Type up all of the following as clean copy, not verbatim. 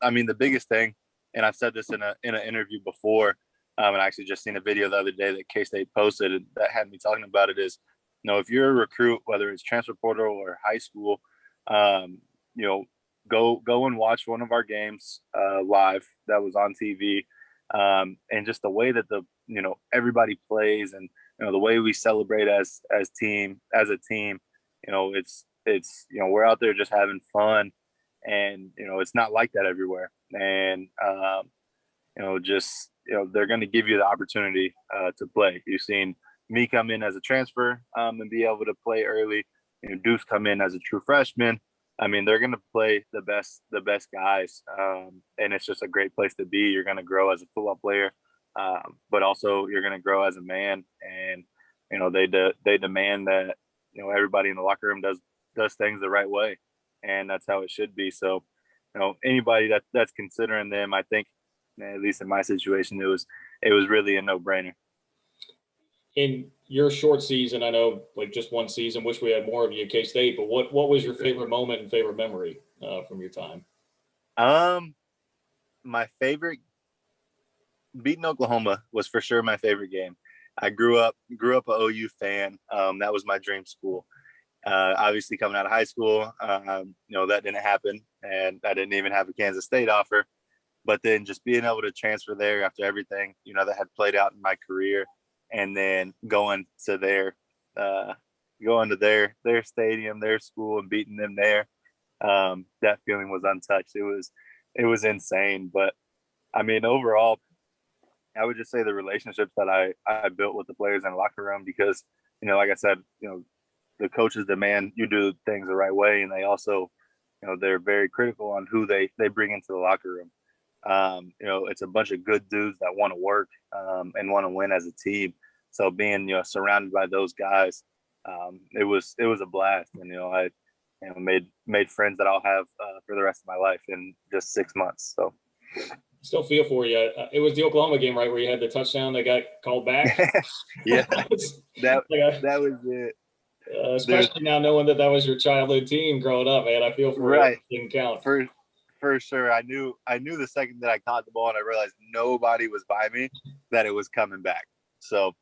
I mean, the biggest thing, and I've said this in an interview before, and I actually just seen a video the other day that K-State posted and that had me talking about it is, if you're a recruit, whether it's transfer portal or high school, um, go and watch one of our games live that was on TV, and just the way that everybody plays and the way we celebrate as a team, it's we're out there just having fun, and it's not like that everywhere, and they're going to give you the opportunity to play. You've seen me come in as a transfer and be able to play early. Deuce come in as a true freshman. I mean, they're going to play the best guys, and it's just a great place to be. You're going to grow as a football player, but also you're going to grow as a man. And they demand that everybody in the locker room does things the right way, and that's how it should be. So, anybody that's considering them, I think, at least in my situation, it was really a no-brainer. In your short season, I know like just one season, wish we had more of you at K-State, but what was your favorite moment and favorite memory from your time? My favorite, beating Oklahoma was for sure my favorite game. I grew up a OU fan. That was my dream school. Obviously coming out of high school, that didn't happen, and I didn't even have a Kansas State offer. But then just being able to transfer there after everything, that had played out in my career, and then going to their stadium, their school, and beating them there, that feeling was untouched. It was insane. But I mean, overall, I would just say the relationships that I built with the players in the locker room, because like I said, the coaches demand you do things the right way, and they also, they're very critical on who they bring into the locker room. It's a bunch of good dudes that want to work and want to win as a team. So being surrounded by those guys, it was a blast. And I made friends that I'll have for the rest of my life in just 6 months. So still feel for you. It was the Oklahoma game, right, where you had the touchdown that got called back? Yeah, that was it. Especially now knowing that was your childhood team growing up, man. I feel for you. It didn't count. For sure. I knew the second that I caught the ball and I realized nobody was by me that it was coming back. So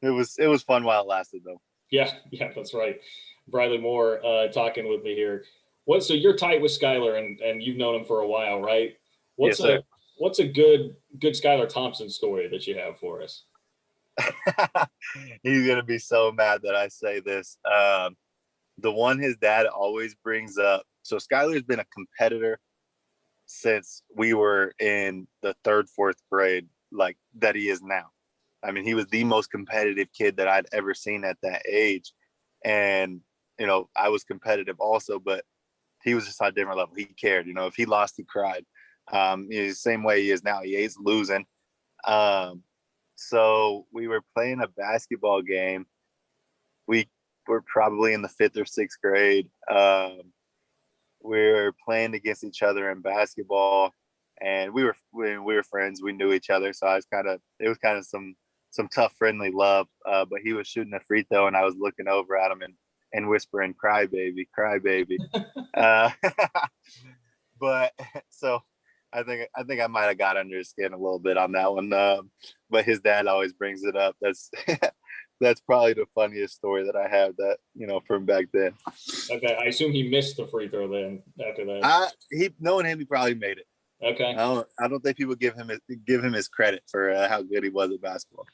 it was fun while it lasted, though. Yeah, that's right. Briley Moore talking with me here. So you're tight with Skylar, and you've known him for a while, right? What's a good Skylar Thompson story that you have for us? He's gonna be so mad that I say this. The one his dad always brings up. So Skylar's been a competitor since we were in the 3rd, 4th grade, like that he is now. I mean, he was the most competitive kid that I'd ever seen at that age. And, I was competitive also, but he was just on a different level. He cared, if he lost, he cried. The same way he is now. He hates losing. So we were playing a basketball game. We were probably in the 5th or 6th grade. We were playing against each other in basketball, and we were friends. We knew each other, so it was kind of some tough, friendly love. But he was shooting a free throw, and I was looking over at him and whispering, "Cry baby, cry baby." But so I think I might have got under his skin a little bit on that one. But his dad always brings it up. That's probably the funniest story that I have from back then. Okay, I assume he missed the free throw then after that. Knowing him, he probably made it. Okay. I don't think people give him his credit for how good he was at basketball.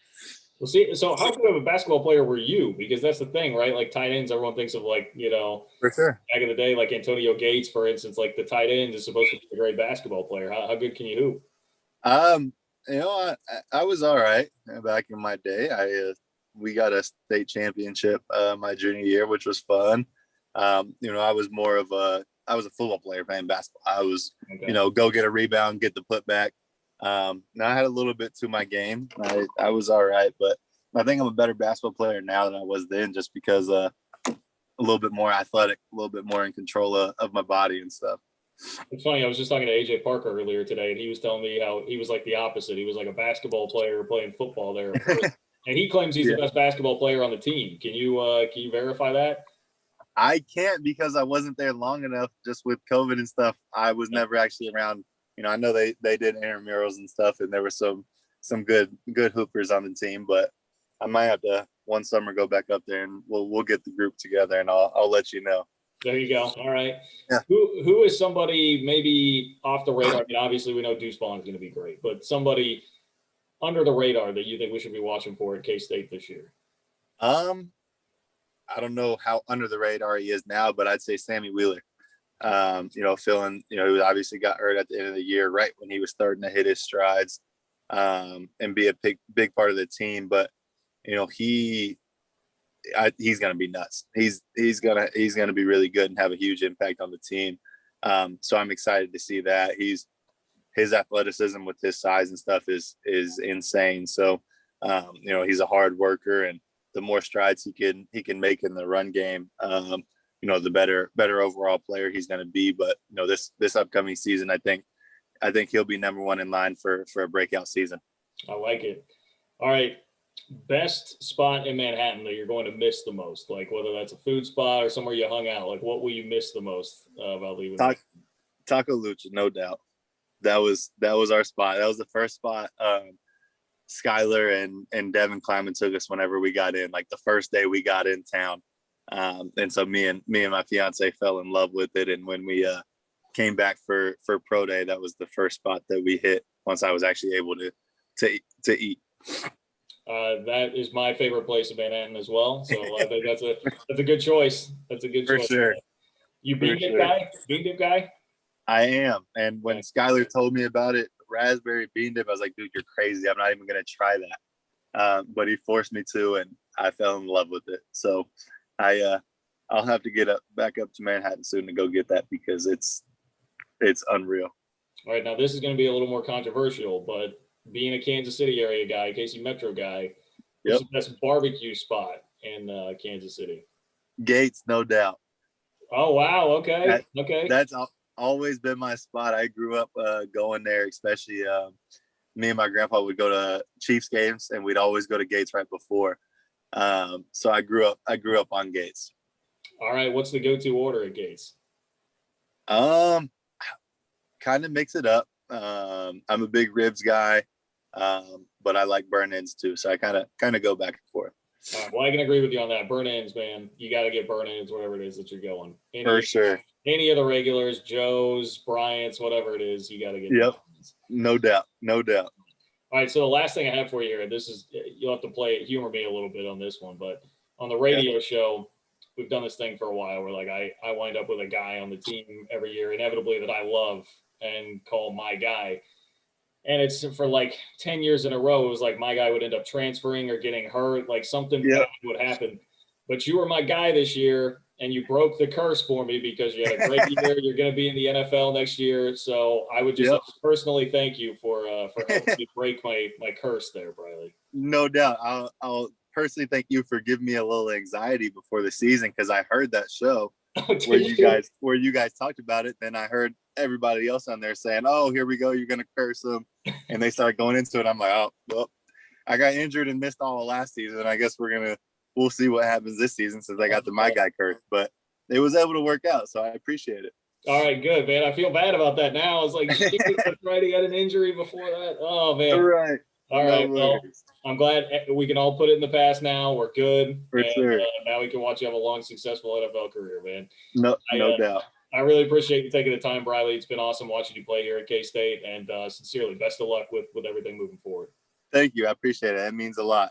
Well, see, so how good of a basketball player were you? Because that's the thing, right? Like tight ends, everyone thinks of for sure. Back in the day, like Antonio Gates, for instance, like the tight end is supposed to be a great basketball player. How good can you hoop? I was all right back in my day. We got a state championship my junior year, which was fun. I was I was a football player playing basketball. I was, go get a rebound, get the putback. Now I had a little bit to my game. I was all right, but I think I'm a better basketball player now than I was then, just because a little bit more athletic, a little bit more in control of my body and stuff. It's funny. I was just talking to AJ Parker earlier today, and he was telling me how he was like the opposite. He was like a basketball player playing football there. And he claims he's the best basketball player on the team. Can you verify that? I can't, because I wasn't there long enough. Just with COVID and stuff, I was never actually around I know they did intramurals and stuff, and there were some good hoopers on the team. But I might have to one summer go back up there, and we'll get the group together, and I'll let you know. There you go. All right. Yeah. Who is somebody maybe off the radar? I mean, obviously we know Deuce Vaughn's going to be great, but somebody under the radar that you think we should be watching for at K-State this year? I don't know how under the radar he is now, but I'd say Sammy Wheeler. Feeling, he obviously got hurt at the end of the year, right when he was starting to hit his strides, and be a big part of the team. But, he's going to be nuts. He's going to be really good and have a huge impact on the team. So I'm excited to see that. His athleticism with his size and stuff is insane. So, he's a hard worker, and the more strides he can make in the run game, the better overall player he's going to be. But, this upcoming season, I think he'll be number one in line for a breakout season. I like it. All right. Best spot in Manhattan that you're going to miss the most, like whether that's a food spot or somewhere you hung out, like what will you miss the most about leaving? Taco Lucha, no doubt. That was our spot. That was the first spot Skylar and Devin Kleiman took us whenever we got in, like the first day we got in town. And so me and my fiance fell in love with it. And when we came back for pro day, that was the first spot that we hit once I was actually able to eat. That is my favorite place in Manhattan as well. So I think that's a good choice. That's a good choice. For sure. You bean dip guy? Bean dip guy? I am. And when Skylar told me about it, raspberry bean dip, I was like, dude, you're crazy. I'm not even going to try that. But he forced me to, and I fell in love with it. So I'll have to get back up to Manhattan soon to go get that because it's unreal. All right. Now this is going to be a little more controversial, but being a Kansas City area guy, KC Metro guy, what's the best barbecue spot in Kansas City? Gates, no doubt. Oh, wow. Okay. That's always been my spot. I grew up going there, especially me and my grandpa would go to Chiefs games, and we'd always go to Gates right before. So I grew up on Gates. All right. What's the go-to order at Gates? Kind of mix it up. I'm a big ribs guy. But I like burn ends too, so I kind of go back and forth. All right, well, I can agree with you on that. Burn ends, man. You got to get burn ends wherever it is that you're going. For sure. Any of the regulars, Joe's, Bryant's, whatever it is, you got to get. Yep. No doubt. All right, so the last thing I have for you here, this is, you'll have to humor me a little bit on this one, but on the radio show, we've done this thing for a while where like I wind up with a guy on the team every year, inevitably that I love and call my guy. And it's for like 10 years in a row. It was like my guy would end up transferring or getting hurt, like something bad would happen. But you were my guy this year, and you broke the curse for me because you had a great year. You're going to be in the NFL next year. So I would just like to personally thank you for helping me break my curse there, Briley. No doubt. I'll personally thank you for giving me a little anxiety before the season because I heard that show where you guys talked about it. Then I heard everybody else on there saying, oh, here we go, you're gonna curse them, and they started going into it. I'm like, oh well, I got injured and missed all of last season. I guess we'll see what happens this season since I got the my guy curse, but it was able to work out, so I appreciate it. All right, good, man. I feel bad about that now. I was like, right, he had an injury before that. Oh man. All right, well, I'm glad we can all put it in the past now. We're good. For sure. Now we can watch you have a long, successful NFL career, man. No doubt. I really appreciate you taking the time, Briley. It's been awesome watching you play here at K-State, and sincerely, best of luck with everything moving forward. Thank you. I appreciate it. That means a lot.